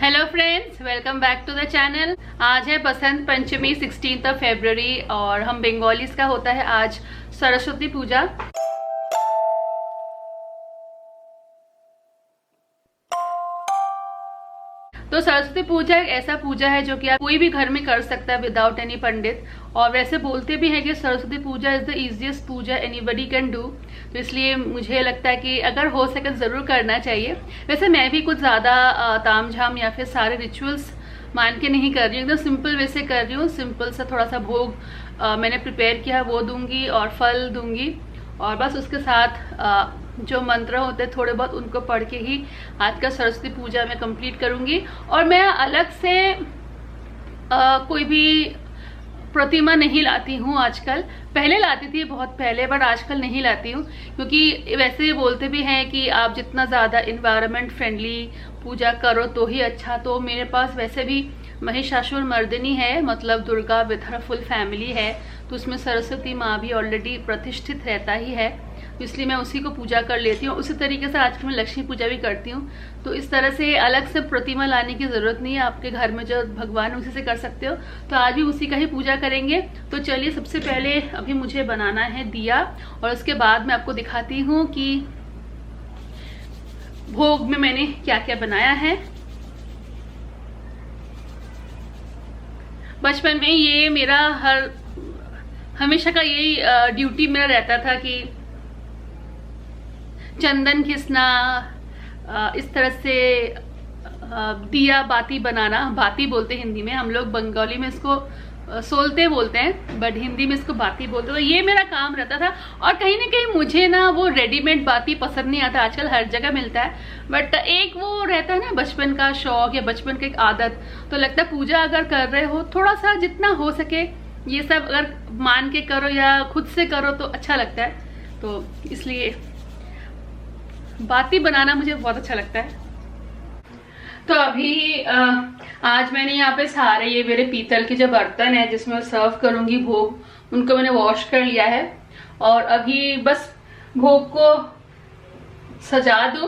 Hello friends, welcome back to the channel. आज है बसंत पंचमी 16 फरवरी और हम बंगालीज का होता है आज सरस्वती पूजा। तो सरस्वती पूजा एक ऐसा पूजा है जो कि आप कोई भी घर में कर सकता है विदाउट एनी पंडित। और वैसे बोलते भी हैं कि Saraswati Puja is the easiest puja anybody can do. तो इसलिए मुझे लगता है कि अगर हो सके जरूर करना चाहिए। वैसे मैं भी कुछ ज्यादा तामझाम या फिर सारे रिचुअल्स मान के नहीं कर रही हूँ, एकदम सिंपल वैसे कर रही हूँ। सिंपल सा थोड़ा सा भोग मैंने प्रिपेयर किया वो दूंगी और फल दूंगी और बस उसके साथ जो मंत्र होते हैं थोड़े बहुत उनको पढ़ के ही आज का सरस्वती पूजा मैं कंप्लीट करूंगी। और मैं अलग से कोई भी प्रतिमा नहीं लाती हूँ आजकल। पहले लाती थी बहुत पहले, बट आजकल नहीं लाती हूँ क्योंकि वैसे बोलते भी हैं कि आप जितना ज़्यादा इन्वायरमेंट फ्रेंडली पूजा करो तो ही अच्छा। तो मेरे पास वैसे भी महिषासुर मर्दिनी है, मतलब Durga with her full family है, तो उसमें सरस्वती माँ भी ऑलरेडी प्रतिष्ठित रहता ही है, तो इसलिए मैं उसी को पूजा कर लेती हूँ। उसी तरीके से आजकल मैं लक्ष्मी पूजा भी करती हूँ। तो इस तरह से अलग से प्रतिमा लाने की जरूरत नहीं है, आपके घर में जो भगवान है उसी से कर सकते हो। तो आज भी उसी का ही पूजा करेंगे। तो चलिए, सबसे पहले अभी मुझे बनाना है दिया और उसके बाद मैं आपको दिखाती हूँ कि भोग में मैंने क्या क्या बनाया है। बचपन में ये मेरा हमेशा का यही ड्यूटी मेरा रहता था कि चंदन घिसना, इस तरह से दिया बाती बनाना। बाती बोलते हैं हिंदी में, हम लोग बंगाली में इसको सोलते बोलते हैं, बट हिंदी में इसको बाती बोलते हैं। तो ये मेरा काम रहता था। और कहीं ना कहीं मुझे ना वो रेडीमेड बाती पसंद नहीं आता, आजकल हर जगह मिलता है, बट एक वो रहता है ना बचपन का शौक या बचपन की एक आदत। तो लगता है पूजा अगर कर रहे हो थोड़ा सा जितना हो सके ये सब अगर मान के करो या खुद से करो तो अच्छा लगता है। तो इसलिए बाती बनाना मुझे बहुत अच्छा लगता है। तो अभी आज मैंने यहाँ पे सारे ये मेरे पीतल के जो बर्तन है जिसमें मैं सर्व करूंगी भोग, उनको मैंने वॉश कर लिया है और अभी बस भोग को सजा दूं।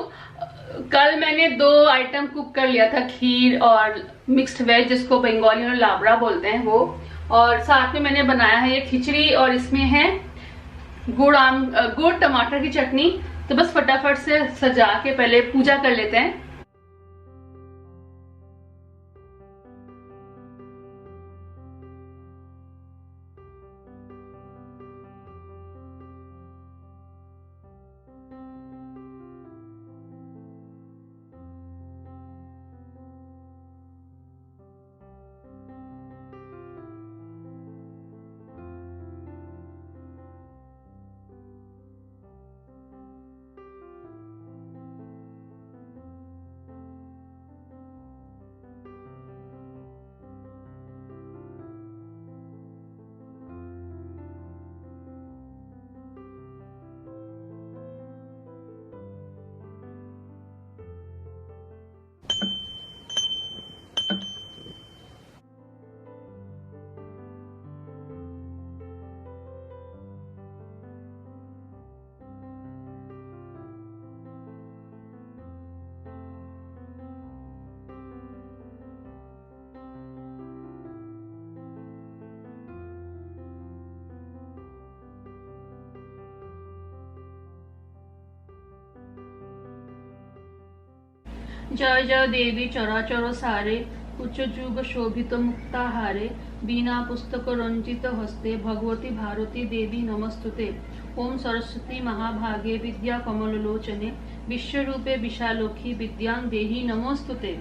कल मैंने 2 आइटम कुक कर लिया था, खीर और मिक्स्ड वेज जिसको बंगाली में लाबड़ा बोलते हैं वो, और साथ में मैंने बनाया है ये खिचड़ी और इसमें है गुड़ टमाटर की चटनी। तो बस फटाफट से सजा के पहले पूजा कर लेते हैं। जय जय देवी चराचर सारे, उच्च जुग शोभित मुक्ताहारे, बीना पुस्तक रंजित हस्ते, भगवती भारती देवी नमस्तुते। ओम सरस्वती महाभागे विद्या कमलोचने, विश्वरूपे विशालोकी विद्यां देहि नमोस्तुते।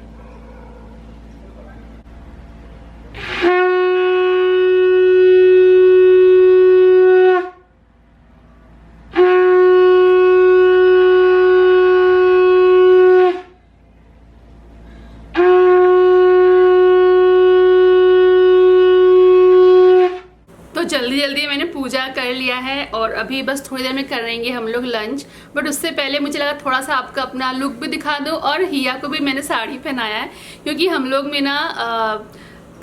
जल्दी जल्दी मैंने पूजा कर लिया है और अभी बस थोड़ी देर में करेंगे हम लोग लंच। बट उससे पहले मुझे लगा थोड़ा सा आपका अपना लुक भी दिखा दूं। और हिया को भी मैंने साड़ी पहनाया है क्योंकि हम लोग में ना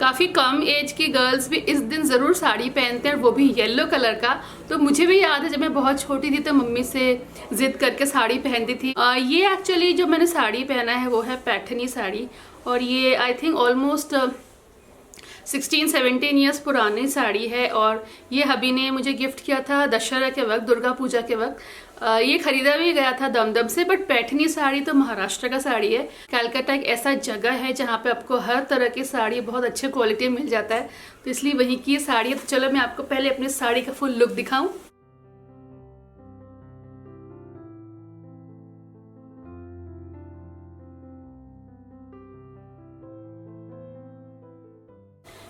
काफ़ी कम एज की गर्ल्स भी इस दिन ज़रूर साड़ी पहनते हैं, और वो भी येलो कलर का। तो मुझे भी याद है जब मैं बहुत छोटी थी तो मम्मी से ज़िद करके साड़ी पहनती थी। ये एक्चुअली जो मैंने साड़ी पहना है वो है पैठनी साड़ी, और ये आई थिंक ऑलमोस्ट 16-17 ईयर्स पुरानी साड़ी है, और ये हबी ने मुझे गिफ्ट किया था दशहरा के वक्त, दुर्गा पूजा के वक्त। ये खरीदा भी गया था दमदम से, बट पैठनी साड़ी तो महाराष्ट्र का साड़ी है। कलकत्ता एक ऐसा जगह है जहाँ पे आपको हर तरह की साड़ी बहुत अच्छे क्वालिटी में मिल जाता है, तो इसलिए वहीं की साड़ी है। तो चलो मैं आपको पहले अपनी साड़ी का फुल लुक दिखाऊं।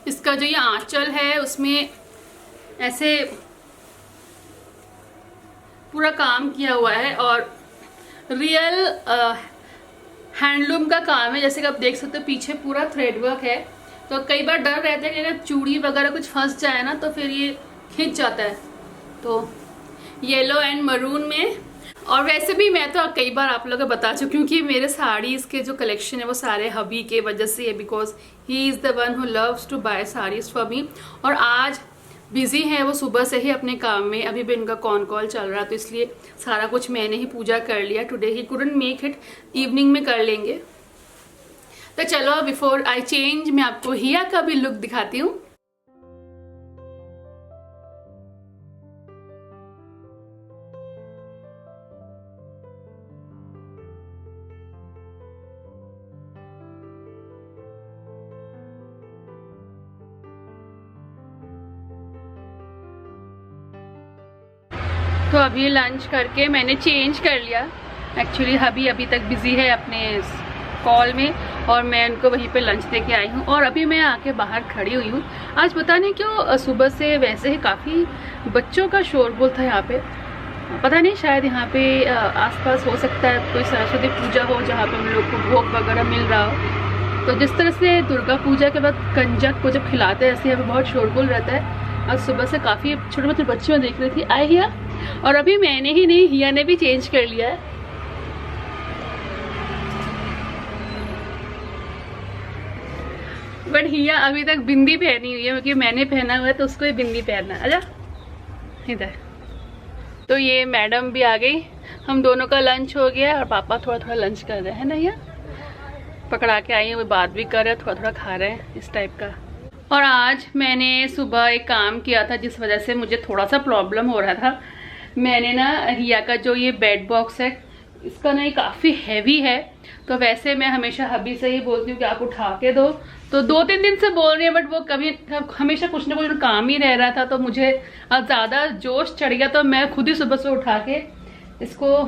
इसका जो ये आंचल है उसमें ऐसे पूरा काम किया हुआ है, और रियल हैंडलूम का काम है। जैसे कि आप देख सकते हो पीछे पूरा थ्रेड वर्क है। तो कई बार डर रहता है कि अगर चूड़ी वगैरह कुछ फंस जाए ना तो फिर ये खिंच जाता है। तो येलो एंड मरून में, और वैसे भी मैं तो कई बार आप लोगों को बता चुकी हूँ कि मेरे साड़ीज़ के जो कलेक्शन है वो सारे हबी के वजह से है, because he is the one who loves to buy saris for me. और आज बिजी है वो सुबह से ही अपने काम में, अभी भी इनका कॉल चल रहा, तो इसलिए सारा कुछ मैंने ही पूजा कर लिया। Today he couldn't make it, evening में कर लेंगे। तो चलो बिफोर आई चेंज मैं आपको हिया का भी लुक दिखाती हूँ। तो अभी लंच करके मैंने चेंज कर लिया। एक्चुअली अभी तक बिजी है अपने कॉल में, और मैं उनको वहीं पे लंच दे के आई हूँ, और अभी मैं आके बाहर खड़ी हुई हूँ। आज पता नहीं क्यों सुबह से वैसे ही काफ़ी बच्चों का शोरगुल था यहाँ पे। पता नहीं, शायद यहाँ पे आसपास हो सकता है कोई सरस्वती पूजा हो जहाँ पे हम लोग को भोग वगैरह मिल रहा हो। तो जिस तरह से दुर्गा पूजा के बाद कंजक को जब खिलाते हैं, ऐसे यहाँ पे बहुत शोरगुल रहता है। आज सुबह से काफ़ी छोटे छोटे बच्चे में देख रही थी, आए हिया, और अभी मैंने ही नहीं, हिया ने भी चेंज कर लिया है। बट हिया अभी तक बिंदी पहनी हुई है, क्योंकि मैंने पहना हुआ है तो उसको ही बिंदी पहनना है। आजा इधर। तो ये मैडम भी आ गई, हम दोनों का लंच हो गया, और पापा थोड़ा थोड़ा लंच कर रहे हैं ना, हिया पकड़ा के आई हैं, वो बात भी कर रहे हैं, थोड़ा थोड़ा खा रहे हैं इस टाइप का। और आज मैंने सुबह एक काम किया था जिस वजह से मुझे थोड़ा सा प्रॉब्लम हो रहा था। मैंने ना रिया का जो ये बेड बॉक्स है, इसका ना ये काफ़ी हैवी है। तो वैसे मैं हमेशा हबी से ही बोलती हूँ कि आप उठा के दो, तो 2-3 दिन से बोल रही है, बट वो कभी हमेशा कुछ ना कुछ काम ही रह रहा था। तो मुझे आज ज़्यादा जोश चढ़ गया, तो मैं खुद ही सुबह से उठा के इसको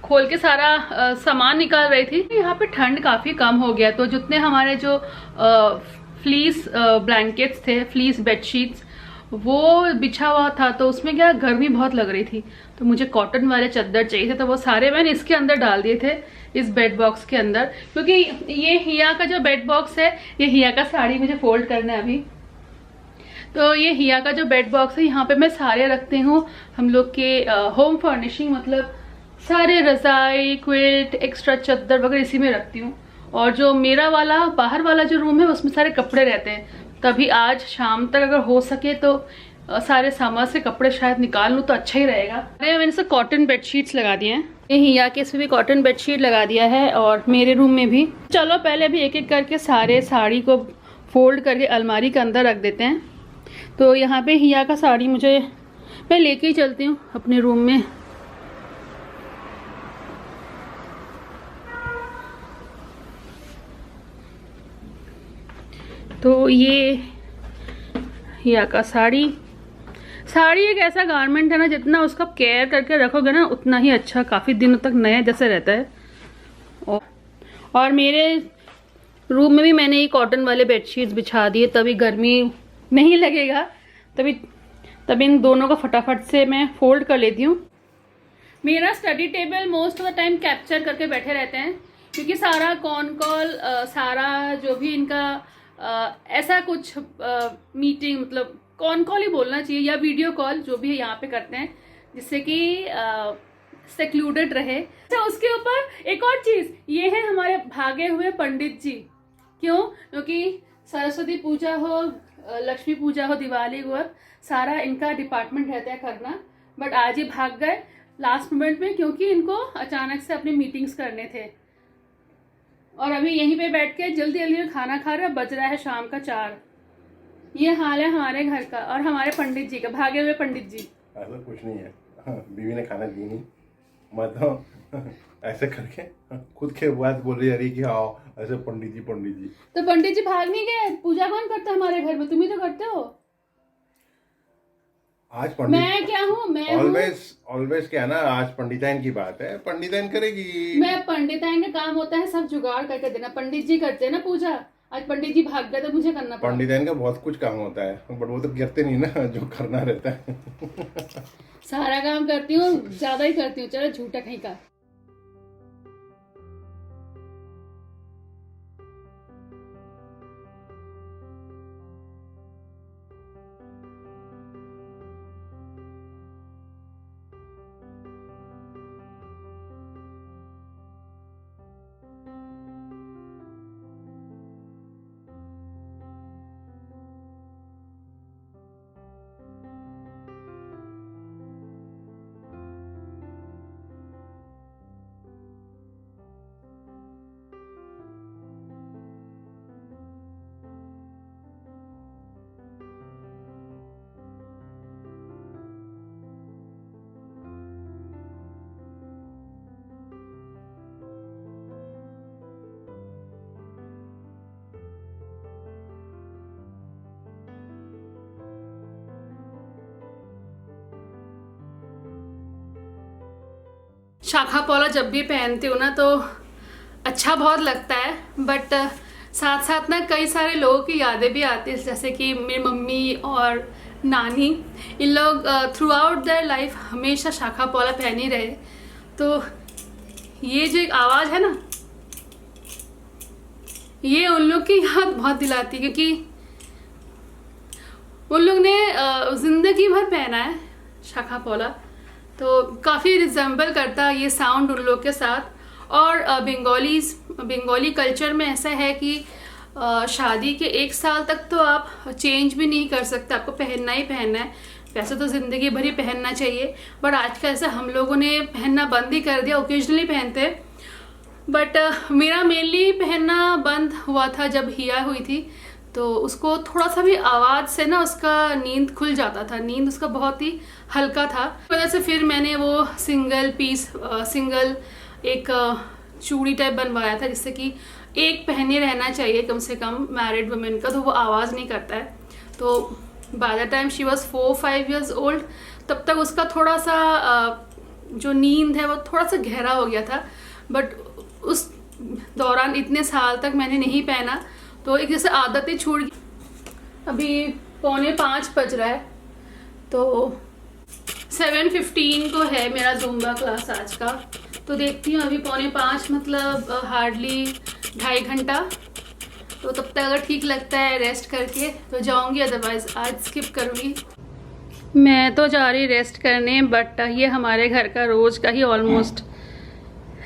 खोल के सारा सामान निकाल रही थी। यहाँ पे ठंड काफ़ी कम हो गया, तो जितने हमारे जो फ्लीस ब्लैंकेट्स थे, फ्लीस बेडशीट्स, वो बिछा हुआ था, तो उसमें क्या गर्मी बहुत लग रही थी। तो मुझे कॉटन वाले चादर चाहिए थे, तो वो सारे मैंने इसके अंदर डाल दिए थे, इस बेड बॉक्स के अंदर। क्योंकि ये हिया का जो बेड बॉक्स है, ये हिया का साड़ी मुझे फोल्ड करना है अभी। तो ये हिया का जो बेड बॉक्स है, यहाँ पे मैं सारे रखती हूँ हम लोग के होम फर्निशिंग, मतलब सारे रजाई, क्विल्ट, एक्स्ट्रा चादर वगैरह इसी में रखती हूँ। और जो मेरा वाला बाहर वाला जो रूम है उसमें सारे कपड़े रहते हैं। तभी आज शाम तक अगर हो सके तो सारे सामान से कपड़े शायद निकाल लूँ तो अच्छा ही रहेगा। मैंने से कॉटन बेडशीट्स लगा दिए हैं, ये हिया के इसमें भी कॉटन बेडशीट लगा दिया है, और मेरे रूम में भी। चलो पहले अभी एक एक करके सारे साड़ी को फोल्ड करके अलमारी के अंदर रख देते हैं। तो यहाँ पे हिया का साड़ी मैं लेके ही चलती हूँ अपने रूम में। तो ये हिया का साड़ी एक ऐसा गारमेंट है ना, जितना उसका केयर करके रखोगे ना उतना ही अच्छा, काफ़ी दिनों तक नया जैसे रहता है। और मेरे रूम में भी मैंने ये कॉटन वाले बेडशीट्स बिछा दिए, तभी गर्मी नहीं लगेगा। तभी इन दोनों को फटाफट से मैं फोल्ड कर लेती हूँ। मेरा study table most of the time capture करके बैठे रहते हैं, क्योंकि सारा कॉल सारा जो भी इनका ऐसा कुछ मीटिंग, मतलब कॉल ही बोलना चाहिए, या वीडियो कॉल जो भी यहाँ पे करते हैं, जिससे कि सेक्लूडेड रहे। अच्छा, उसके ऊपर एक और चीज़, ये है हमारे भागे हुए पंडित जी। क्यों? क्योंकि सरस्वती पूजा हो, लक्ष्मी पूजा हो, दिवाली हो, सारा इनका डिपार्टमेंट रहता है करना। बट आज ये भाग गए लास्ट मोमेंट में, क्योंकि इनको अचानक से अपनी मीटिंग्स करने थे। और अभी यहीं पे बैठ के जल्दी जल्दी में खाना खा रहे, बज रहा है शाम का 4। ये हाल है हमारे घर का और हमारे पंडित जी का, भागे हुए पंडित जी। ऐसा कुछ नहीं है, बीवी ने खाना दी नहीं, मैं तो ऐसे करके खुद के बात बोल रही रही कि हाँ ऐसे पंडित जी तो पंडित जी भाग नहीं गए। पूजा कौन करता है हमारे घर में? तुम ही तो करते हो। आज पंडित मैं क्या हूँ? मैं ऑलवेज क्या ना, आज पंडिताइन की बात है, पंडिताइन करेगी। मैं पंडिताइन का काम होता है सब जुगाड़ करके देना, पंडित जी करते हैं ना पूजा। आज पंडित जी भाग गए तो मुझे करना पड़ा। पंडिताइन का बहुत कुछ काम होता है, बट वो तो करते नहीं ना जो करना रहता है। सारा काम करती हूँ, ज्यादा ही करती हूँ। चलो झूठा कहीं का। शाखा पौला जब भी पहनती हूँ ना तो अच्छा बहुत लगता है, बट साथ साथ ना कई सारे लोगों की यादें भी आती है, जैसे कि मेरी मम्मी और नानी। इन लोग थ्रू आउट देयर लाइफ हमेशा शाखा पौला पहन ही रहे। तो ये जो एक आवाज़ है ना, ये उन लोग की याद बहुत दिलाती है, क्योंकि उन लोग ने ज़िंदगी भर पहना है शाखा पौला। तो काफ़ी रिजेंबल करता है ये साउंड उन लोग के साथ। और बंगाली कल्चर में ऐसा है कि शादी के 1 साल तक तो आप चेंज भी नहीं कर सकते, आपको पहनना ही पहनना है। वैसे तो ज़िंदगी भर ही पहनना चाहिए, बट आज का ऐसा हम लोगों ने पहनना बंद ही कर दिया, ओकेजनली पहनते। बट मेरा मेनली पहनना बंद हुआ था जब हिया हुई थी, तो उसको थोड़ा सा भी आवाज़ से ना उसका नींद खुल जाता था, नींद उसका बहुत ही हल्का था। वजह से फिर मैंने वो सिंगल एक चूड़ी टाइप बनवाया था, जिससे कि एक पहने रहना चाहिए कम से कम मैरिड वुमेन का, तो वो आवाज़ नहीं करता है। तो by the time she was 4-5 years old, तब तक उसका थोड़ा सा जो नींद है वो थोड़ा सा गहरा हो गया था। बट उस दौरान इतने साल तक मैंने नहीं पहना, तो एक जैसे आदत ही छूट गई। अभी 4:45 बज रहा है, तो 7:15 को है मेरा ज़ुम्बा क्लास आज का। तो देखती हूँ, अभी 4:45 मतलब हार्डली 2.5 घंटा। तो तब तक अगर ठीक लगता है रेस्ट करके तो जाऊँगी, अदरवाइज़ आज स्किप करूँगी। मैं तो जा रही रेस्ट करने, बट ये हमारे घर का रोज़ का ही ऑलमोस्ट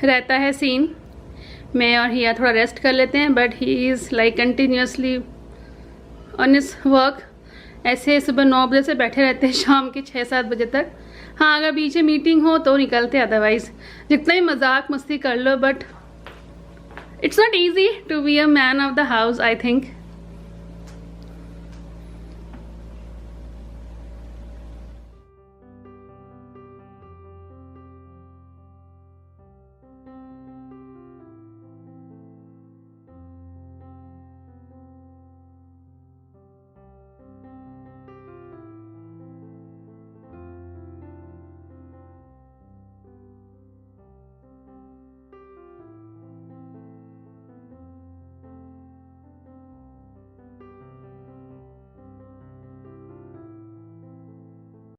रहता है सीन। मैं और हिया थोड़ा रेस्ट कर लेते हैं, but he is like continuously on his work. ऐसे सुबह 9 बजे से बैठे रहते हैं शाम के 6-7 बजे तक। हाँ, अगर बीच में मीटिंग हो तो निकलते, अदरवाइज जितना ही मजाक मस्ती कर लो, but it's not easy to be a man of the house, I think.